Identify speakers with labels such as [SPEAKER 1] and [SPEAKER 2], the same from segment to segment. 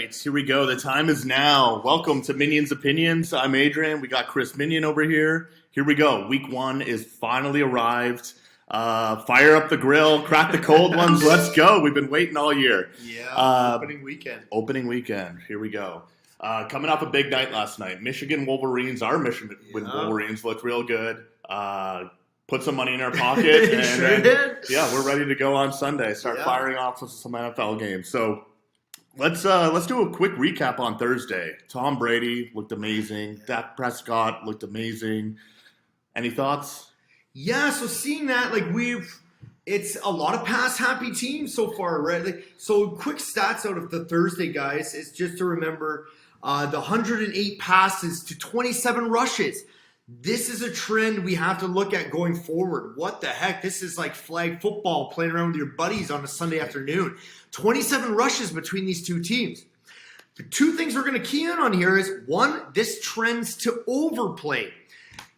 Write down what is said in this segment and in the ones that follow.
[SPEAKER 1] right, here we go. The time is now. Welcome to Minion's Opinions. I'm Adrian. We got Chris Minion over here. Here we go. Week 1 is finally arrived. Fire up the grill, crack the cold ones. Let's go. We've been waiting all year.
[SPEAKER 2] Yeah, opening weekend.
[SPEAKER 1] Opening weekend. Here we go. Coming off a big night last night. Michigan Wolverines, our Michigan Wolverines looked real good. Put some money in our pocket. And
[SPEAKER 2] Sure did.
[SPEAKER 1] Yeah, we're ready to go on Sunday. Start firing off some NFL games. So let's do a quick recap on Thursday. Tom Brady looked amazing. Dak Prescott looked amazing. Any thoughts?
[SPEAKER 2] Yeah, so seeing that, it's a lot of pass-happy teams so far, right? So quick stats out of the Thursday, guys, is just to remember the 108 passes to 27 rushes. This is a trend we have to look at going forward. What the heck? This is like flag football playing around with your buddies on a Sunday afternoon. 27 rushes between these two teams. The two things we're going to key in on here is, one, this trends to overplay.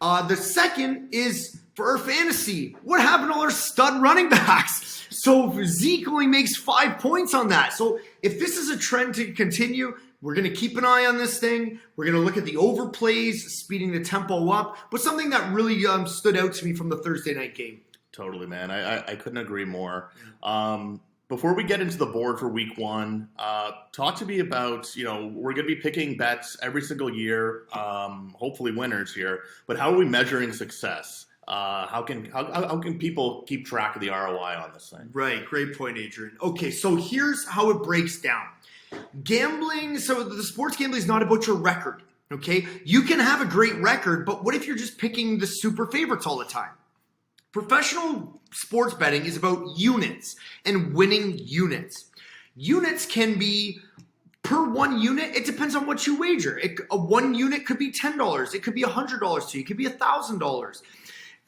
[SPEAKER 2] The second is for our fantasy. What happened to all our stud running backs? So Zeke only makes 5 points on that. So if this is a trend to continue, we're going to keep an eye on this thing. We're going to look at the overplays, speeding the tempo up. But something that really stood out to me from the Thursday night game.
[SPEAKER 1] Totally, man. I couldn't agree more. Before we get into the board for week 1, talk to me about, we're going to be picking bets every single year, hopefully winners here, but how are we measuring success? How can people keep track of the ROI on this thing?
[SPEAKER 2] Right. Great point, Adrian. Okay, so here's how it breaks down. Gambling, so the sports gambling is not about your record, okay? You can have a great record, but what if you're just picking the super favorites all the time? Professional sports betting is about units and winning units. Units can be per one unit. It depends on what you wager. One unit could be $10. It could be $100 to you. It could be $1,000.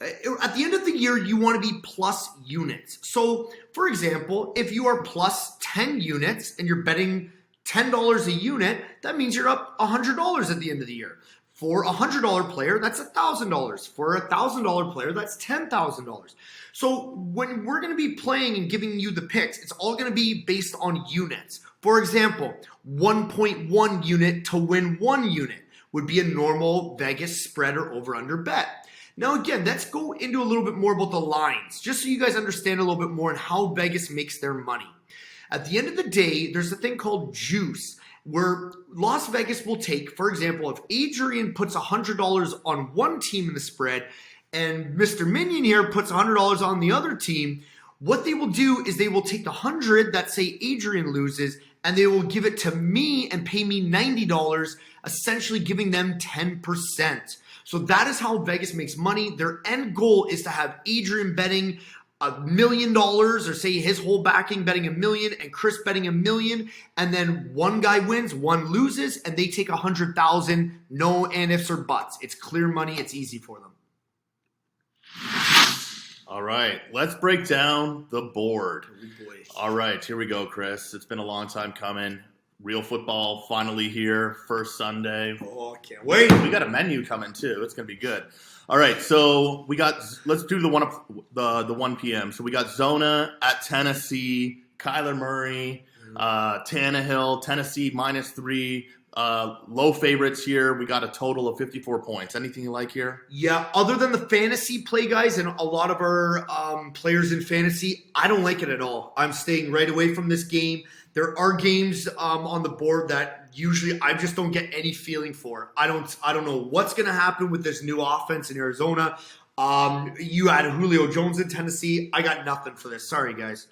[SPEAKER 2] At the end of the year, you want to be plus units. So, for example, if you are plus 10 units and you're betting $10 a unit, that means you're up $100 at the end of the year. For a $100 player, that's $1,000. For a $1,000 player, that's $10,000. So when we're going to be playing and giving you the picks, it's all going to be based on units. For example, 1.1 unit to win 1 unit would be a normal Vegas spread or over-under bet. Now again, let's go into a little bit more about the lines, just so you guys understand a little bit more on how Vegas makes their money. At the end of the day, there's a thing called juice, where Las Vegas will take, for example, if Adrian puts $100 on one team in the spread and Mr. Minion here puts $100 on the other team, what they will do is they will take the 100 that say Adrian loses and they will give it to me and pay me $90, essentially giving them 10%. So that is how Vegas makes money. Their end goal is to have Adrian betting $1 million, or say his whole backing betting $1 million and Chris betting $1 million, and then one guy wins, one loses, and they take 100,000, no and ifs or buts. It's clear money. It's easy for them.
[SPEAKER 1] All right, let's break down the board.
[SPEAKER 2] Oh boy.
[SPEAKER 1] All right, here we go, Chris. It's been a long time coming. Real football finally here, first Sunday.
[SPEAKER 2] Oh, I can't wait.
[SPEAKER 1] We got a menu coming too. It's gonna be good. All right, so let's do the 1 p.m. So we got Zona at Tennessee, Kyler Murray, Tannehill, Tennessee -3. Low favorites here. We got a total of 54 points. Anything you like here?
[SPEAKER 2] Yeah, other than the fantasy play, guys, and a lot of our players in fantasy, I don't like it at all. I'm staying right away from this game. There are games on the board that usually I just don't get any feeling for. I don't know what's going to happen with this new offense in Arizona. You had Julio Jones in Tennessee. I got nothing for this. Sorry, guys.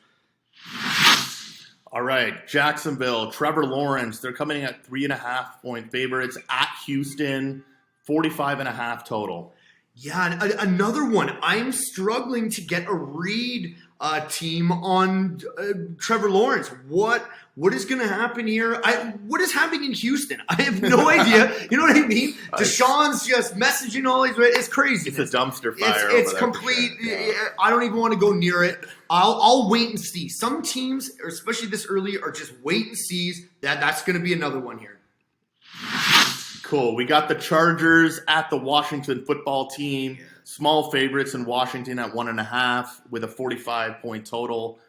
[SPEAKER 1] All right, Jacksonville, Trevor Lawrence. They're coming in at 3.5-point favorites at Houston, 45.5 total.
[SPEAKER 2] Yeah, another one. I'm struggling to get a read team on Trevor Lawrence. What is going to happen here? What is happening in Houston? I have no idea. You know what I mean? Deshaun's just messaging all these. It's crazy.
[SPEAKER 1] It's a dumpster fire.
[SPEAKER 2] It's complete. Sure. Yeah. I don't even want to go near it. I'll wait and see. Some teams, especially this early, are just wait and sees. That's going to be another one here.
[SPEAKER 1] Cool. We got the Chargers at the Washington football team. Small favorites in Washington at 1.5 with a 45-point total.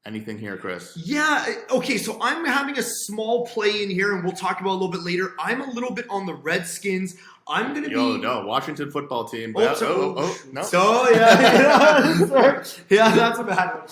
[SPEAKER 1] Anything here, Chris?
[SPEAKER 2] Yeah, okay, so I'm having a small play in here, and we'll talk about it a little bit later. I'm a little bit on the Redskins. I'm going to be...
[SPEAKER 1] No, Washington football team.
[SPEAKER 2] No.
[SPEAKER 1] No.
[SPEAKER 2] So, yeah, yeah, that's a bad one.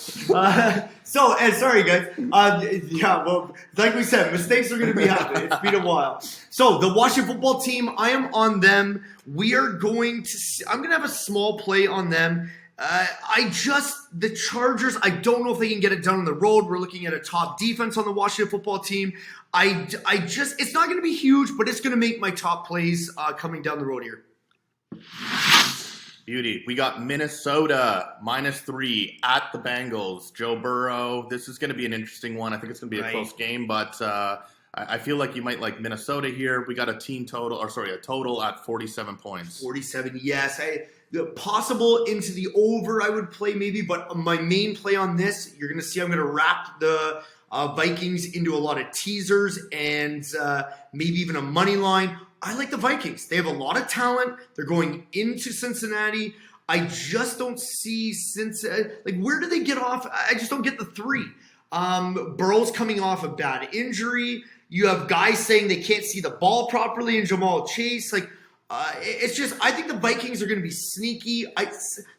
[SPEAKER 2] Sorry, guys. Well, like we said, mistakes are going to be happening. It's been a while. So, the Washington football team, I am on them. I'm going to have a small play on them. The Chargers, I don't know if they can get it done on the road. We're looking at a top defense on the Washington football team. It's not going to be huge, but it's going to make my top plays coming down the road here.
[SPEAKER 1] Beauty. We got Minnesota -3 at the Bengals. Joe Burrow. This is going to be an interesting one. I think it's going to be a close game, but I feel like you might like Minnesota here. We got a total at 47 points.
[SPEAKER 2] 47, yes. Possible into the over, I would play maybe, but my main play on this, you're going to see I'm going to wrap the Vikings into a lot of teasers and maybe even a money line. I like the Vikings. They have a lot of talent. They're going into Cincinnati. I just don't see where do they get off? I just don't get the 3. Burrow's coming off a bad injury. You have guys saying they can't see the ball properly in Jamal Chase. It's just, I think the Vikings are going to be sneaky.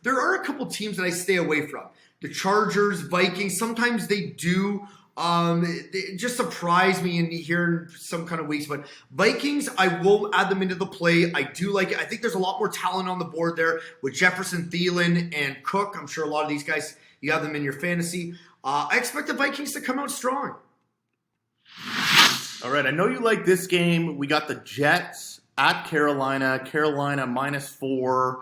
[SPEAKER 2] There are a couple teams that I stay away from. The Chargers, Vikings, sometimes they do they just surprise me in here in some kind of weeks. But Vikings, I will add them into the play. I do like it. I think there's a lot more talent on the board there with Jefferson, Thielen, and Cook. I'm sure a lot of these guys, you have them in your fantasy. I expect the Vikings to come out strong.
[SPEAKER 1] All right, I know you like this game. We got the Jets at Carolina. Carolina -4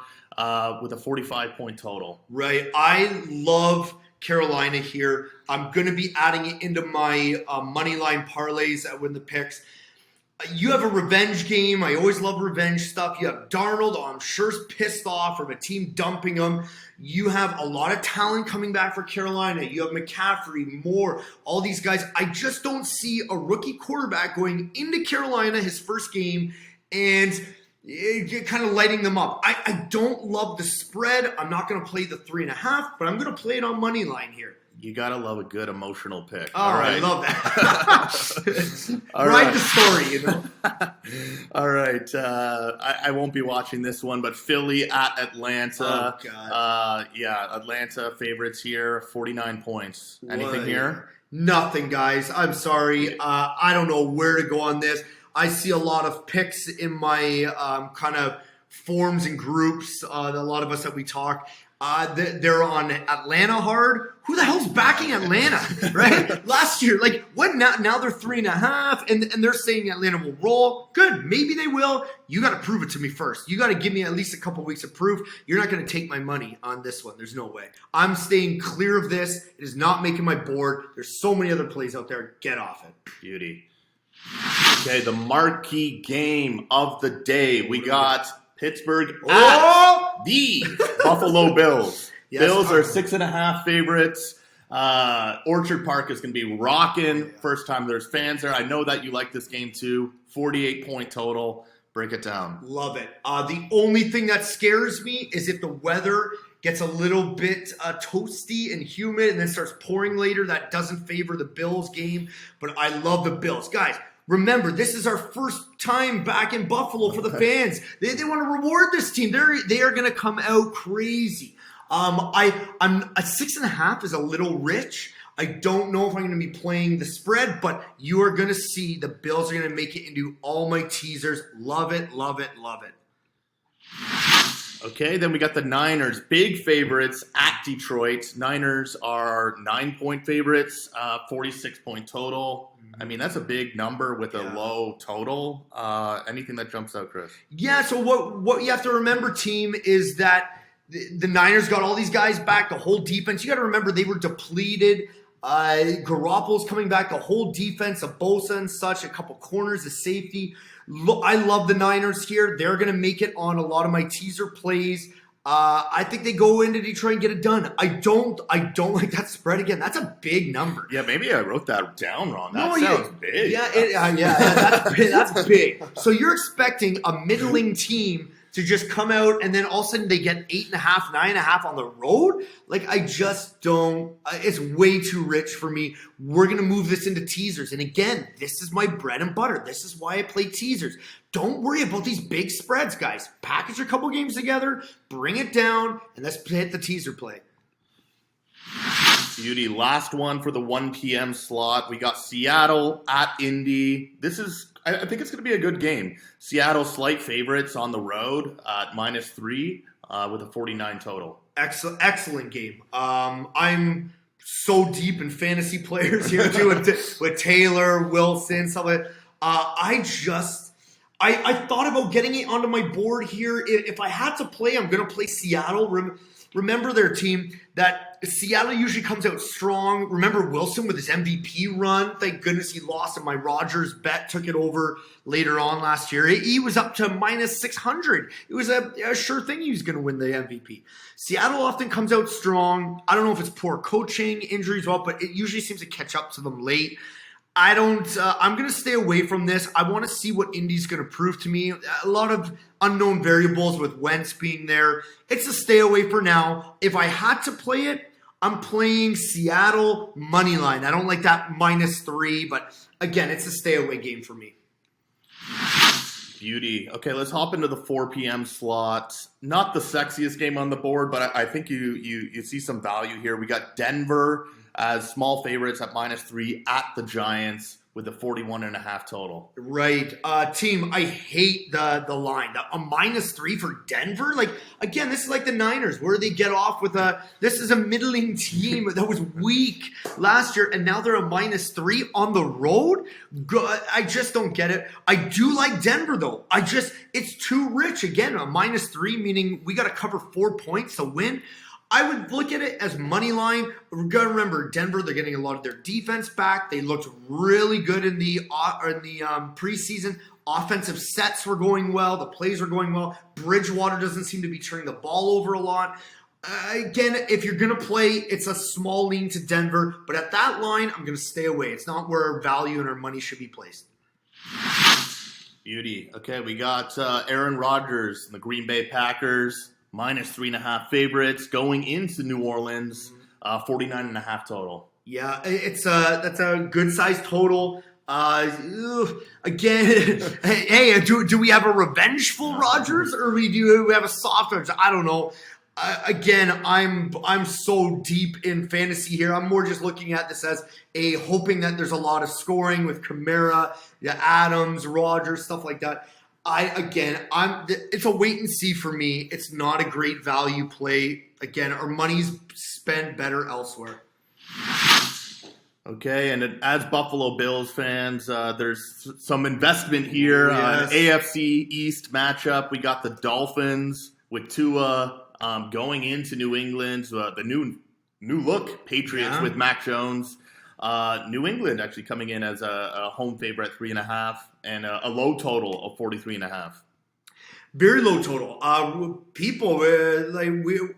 [SPEAKER 1] with a 45-point total.
[SPEAKER 2] Right. I love Carolina here. I'm going to be adding it into my money line parlays at Win the Picks. You have a revenge game. I always love revenge stuff. You have Darnold, I'm sure, is pissed off from a team dumping him. You have a lot of talent coming back for Carolina. You have McCaffrey, Moore, all these guys. I just don't see a rookie quarterback going into Carolina his first game and kind of lighting them up. I don't love the spread. I'm not going to play the 3.5, but I'm going to play it on money line here.
[SPEAKER 1] You got to love a good emotional pick.
[SPEAKER 2] All right. I love that. Ride the story, you know.
[SPEAKER 1] All right. I won't be watching this one, but Philly at Atlanta.
[SPEAKER 2] Oh, God.
[SPEAKER 1] Atlanta favorites here, 49 points. Anything here?
[SPEAKER 2] Nothing, guys. I'm sorry. I don't know where to go on this. I see a lot of picks in my kind of forums and groups, a lot of us that we talk. They're on Atlanta hard. Who the hell's backing Atlanta, right? Last year, now they're 3.5, and they're saying Atlanta will roll. Good, maybe they will. You got to prove it to me first. You got to give me at least a couple weeks of proof. You're not going to take my money on this one. There's no way. I'm staying clear of this. It is not making my board. There's so many other plays out there. Get off it.
[SPEAKER 1] Beauty. Okay, the marquee game of the day. We got Pittsburgh at the Buffalo Bills.
[SPEAKER 2] Yes,
[SPEAKER 1] Bills are 6.5 favorites. Orchard Park is going to be rocking. First time there's fans there. I know that you like this game too. 48-point total. Break it down.
[SPEAKER 2] Love it. The only thing that scares me is if the weather gets a little bit toasty and humid and then starts pouring later. That doesn't favor the Bills game, but I love the Bills. Guys, remember, this is our first time back in Buffalo for the fans. They want to reward this team. They are going to come out crazy. I'm a 6.5 is a little rich. I don't know if I'm going to be playing the spread, but you are going to see the Bills are going to make it into all my teasers. Love it, love it, love it.
[SPEAKER 1] Okay, then we got the Niners, big favorites at Detroit. Niners are 9-point favorites, 46-point total. I mean, that's a big number with a low total. Anything that jumps out, Chris? Yeah,
[SPEAKER 2] so what you have to remember, team, is that the Niners got all these guys back, the whole defense. You got to remember they were depleted. Garoppolo's coming back, the whole defense, a Bosa and such, a couple corners, a safety. I love the Niners here. They're going to make it on a lot of my teaser plays. I think they go into Detroit and get it done. I don't like that spread again. That's a big number.
[SPEAKER 1] Yeah, maybe I wrote that down wrong. That sounds big.
[SPEAKER 2] Yeah, that's big. So you're expecting a middling team to just come out and then all of a sudden they get 8.5, 9.5 on the road. Like, I just don't. It's way too rich for me. We're going to move this into teasers. And again, this is my bread and butter. This is why I play teasers. Don't worry about these big spreads, guys. Package a couple games together, bring it down, and let's hit the teaser play.
[SPEAKER 1] Beauty. Last one for the 1 p.m. slot. We got Seattle at Indy. This is, I think it's going to be a good game. Seattle slight favorites on the road at -3 with a 49 total.
[SPEAKER 2] Excellent game. I'm so deep in fantasy players here too with Taylor, Wilson, stuff like that. I thought about getting it onto my board here. If I had to play, I'm going to play Seattle. Remember their team, that Seattle usually comes out strong. Remember Wilson with his MVP run? Thank goodness he lost, and my Rogers bet took it over later on last year. He was up to -600. It was a sure thing he was going to win the MVP. Seattle often comes out strong. I don't know if it's poor coaching, injuries, but it usually seems to catch up to them late. I'm going to stay away from this. I want to see what Indy's going to prove to me. A lot of unknown variables with Wentz being there. It's a stay away for now. If I had to play it, I'm playing Seattle money line. I don't like that -3, but again, it's a stay away game for me.
[SPEAKER 1] Beauty. Okay, let's hop into the 4 p.m. slot. Not the sexiest game on the board, but I think you see some value here. We got Denver as small favorites at -3 at the Giants with a 41.5 total.
[SPEAKER 2] Right. Team, I hate the line. A -3 for Denver? Like, again, this is like the Niners, where they get off with this is a middling team that was weak last year, and now they're a -3 on the road? I just don't get it. I do like Denver, though. It's too rich. Again, a -3, meaning we got to cover 4 points to win. I would look at it as money line. We're going to remember, Denver, they're getting a lot of their defense back. They looked really good in the preseason. Offensive sets were going well. The plays were going well. Bridgewater doesn't seem to be turning the ball over a lot. Again, if you're going to play, it's a small lean to Denver. But at that line, I'm going to stay away. It's not where our value and our money should be placed.
[SPEAKER 1] Beauty. Okay, we got Aaron Rodgers and the Green Bay Packers. -3.5 favorites going into New Orleans, 49.5 total.
[SPEAKER 2] Yeah, that's a good size total. Again, hey, do we have a revengeful Rodgers, or do we have a soft Rodgers? I don't know. Again, I'm so deep in fantasy here. I'm more just looking at this as hoping that there's a lot of scoring with Kamara, Adams, Rodgers, stuff like that. It's a wait and see for me. It's not a great value play. Again, our money's spent better elsewhere.
[SPEAKER 1] Okay, and as Buffalo Bills fans, there's some investment here.
[SPEAKER 2] Yes.
[SPEAKER 1] AFC East matchup. We got the Dolphins with Tua going into New England. The new look Patriots with Mac Jones. New England actually coming in as a home favorite at 3.5 and a low total of 43.5.
[SPEAKER 2] Very low total. People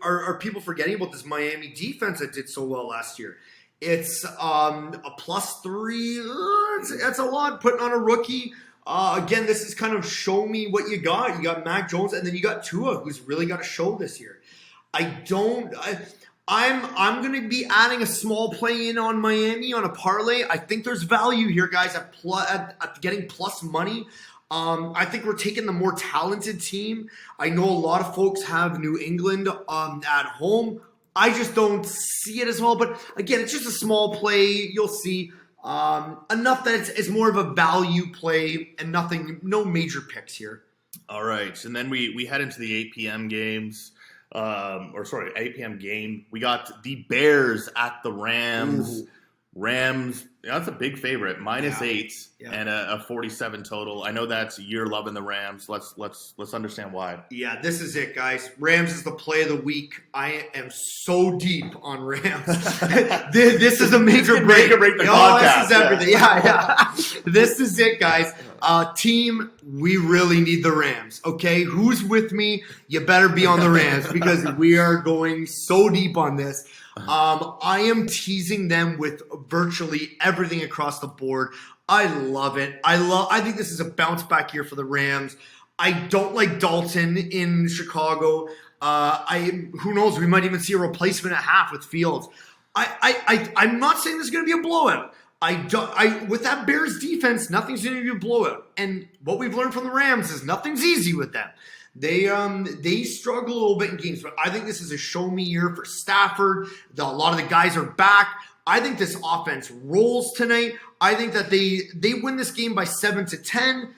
[SPEAKER 2] are people forgetting about this Miami defense that did so well last year. It's a +3. That's a lot putting on a rookie. Again, this is kind of show me what you got. You got Mac Jones, and then you got Tua, who's really got a show this year. I'm going to be adding a small play in on Miami on a parlay. I think there's value here, guys, at getting plus money. I think we're taking the more talented team. I know a lot of folks have New England at home. I just don't see it as well. But again, it's just a small play. You'll see enough that it's more of a value play and no major picks here.
[SPEAKER 1] All right. And then we head into the 8 p.m. games. 8 p.m. game. We got the Bears at the Rams.
[SPEAKER 2] Ooh.
[SPEAKER 1] Rams, that's a big favorite, -8 and a 47 total. I know you're loving the Rams. Let's understand why.
[SPEAKER 2] Yeah, this is it, guys. Rams is the play of the week. I am so deep on Rams. This is a major break.
[SPEAKER 1] Break the podcast.
[SPEAKER 2] This is everything. Yeah. This is it, guys. Team, we really need the Rams. Okay, who's with me? You better be on the Rams because we are going so deep on this. I am teasing them with virtually everything across the board. I love it. I think this is a bounce back year for the Rams. I don't like Dalton in Chicago. Who knows? We might even see a replacement at half with Fields. I'm not saying this is going to be a blowout. With that Bears defense, nothing's going to be a blowout. And what we've learned from the Rams is nothing's easy with them. They struggle a little bit in games, but I think this is a show me year for Stafford. A lot of the guys are back. I think this offense rolls tonight. I think that they win this game by 7-10.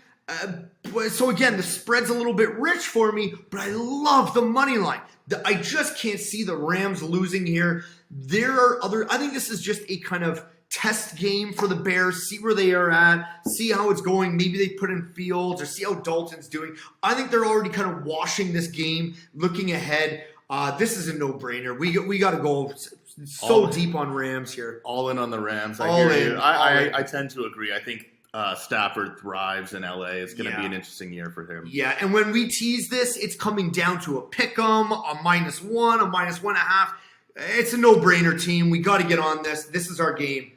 [SPEAKER 2] So again, the spread's a little bit rich for me, but I love the money line. I just can't see the Rams losing here. I think this is just a kind of test game for the Bears, see where they are at, see how it's going. Maybe they put in Fields or see how Dalton's doing. I think they're already kind of washing this game, looking ahead. This is a no-brainer. We got to go deep on Rams here.
[SPEAKER 1] All in on the Rams. I hear you. I tend to agree. I think Stafford thrives in LA. It's going to be an interesting year for him.
[SPEAKER 2] Yeah, and when we tease this, it's coming down to a pick'em, a -1, a -1.5. It's a no-brainer, team. We got to get on this. This is our game.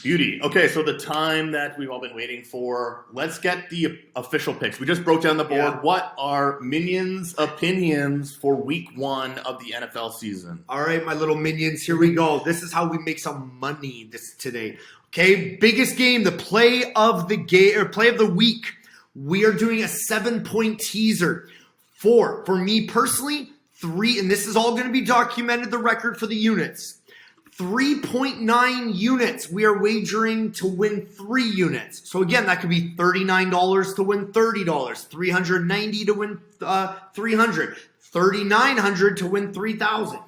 [SPEAKER 1] Beauty. Okay, so the time that we've all been waiting for. Let's get the official picks. We just broke down the board.
[SPEAKER 2] Yeah.
[SPEAKER 1] What are Minion's opinions for week 1 of the NFL season?
[SPEAKER 2] All right, my little minions, here we go. This is how we make some money today. Okay, biggest game, the play of the week. We are doing a 7-point teaser. For me personally, 3, and this is all going to be documented, the record for the units. 3.9 units. We are wagering to win 3 units. So again, that could be $39 to win $30, $390 to win $300, $3,900 to win $3,000.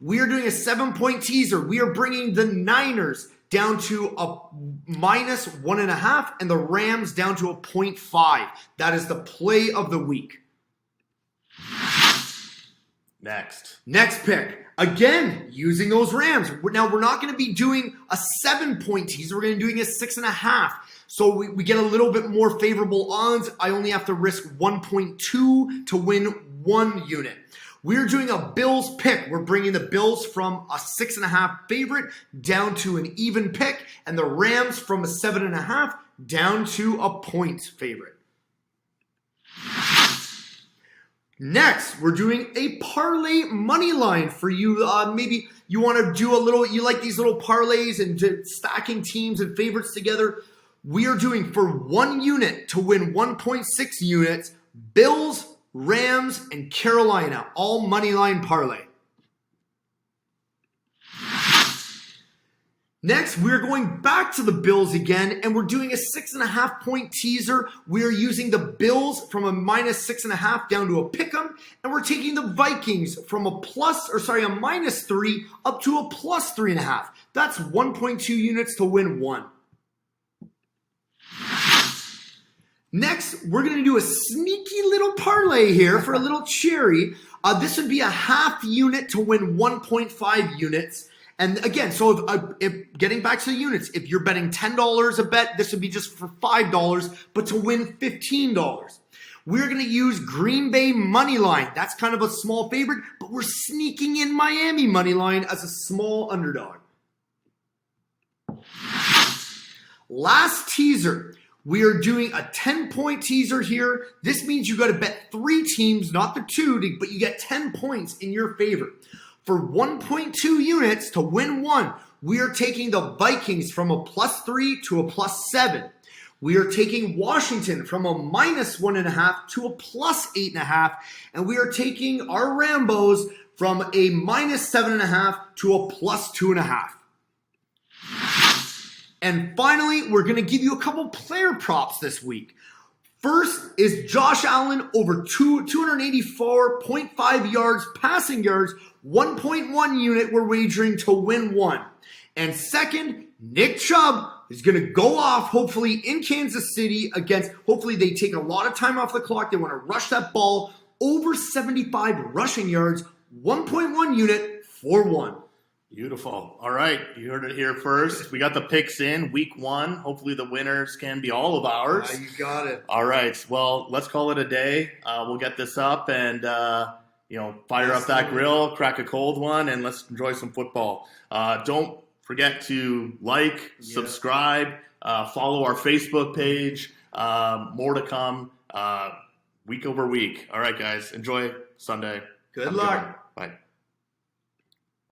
[SPEAKER 2] We are doing a 7-point teaser. We are bringing the Niners down to a -1.5 and the Rams down to a 0.5. That is the play of the week. Next pick. Again, using those Rams. Now, we're not going to be doing a 7-point teaser. We're going to be doing a 6.5. So we get a little bit more favorable odds. I only have to risk 1.2 to win 1 unit. We're doing a Bills pick. We're bringing the Bills from a 6.5 favorite down to an even pick, and the Rams from a 7.5 down to a point favorite. Next, we're doing a parlay money line for you. Maybe you want to do you like these little parlays and stacking teams and favorites together. We are doing for 1 unit to win 1.6 units, Bills, Rams, and Carolina, all money line parlay. Next, we're going back to the Bills again, and we're doing a 6.5-point teaser. We are using the Bills from a -6.5 down to a pick'em, and we're taking the Vikings from a -3 up to a +3.5. That's 1.2 units to win 1. Next, we're going to do a sneaky little parlay here for a little cherry. This would be a half unit to win 1.5 units. And again, so if getting back to the units, if you're betting $10 a bet, this would be just for $5, but to win $15. We're going to use Green Bay money line. That's kind of a small favorite, but we're sneaking in Miami money line as a small underdog. Last teaser. We are doing a 10-point teaser here. This means you got to bet 3 teams, not the 2, but you get 10 points in your favor. For 1.2 units to win 1, we are taking the Vikings from a +3 to a +7. We are taking Washington from a -1.5 to a +8.5. And we are taking our Rambos from a -7.5 to a +2.5. And finally, we're going to give you a couple player props this week. First is Josh Allen over 284.5 yards, passing yards, 1.1 unit we're wagering to win 1. And second, Nick Chubb is going to go off, hopefully, in Kansas City hopefully they take a lot of time off the clock. They want to rush that ball over 75 rushing yards, 1.1 unit for 1.
[SPEAKER 1] Beautiful. All right. You heard it here first. We got the picks in week 1. Hopefully the winners can be all of ours.
[SPEAKER 2] You got it.
[SPEAKER 1] All right. Well, let's call it a day. We'll get this up and, fire up that grill, crack a cold one, and let's enjoy some football. Don't forget to like, subscribe, follow our Facebook page. More to come week over week. All right, guys. Enjoy Sunday.
[SPEAKER 2] Good
[SPEAKER 1] Have a
[SPEAKER 2] luck.
[SPEAKER 1] one. Bye.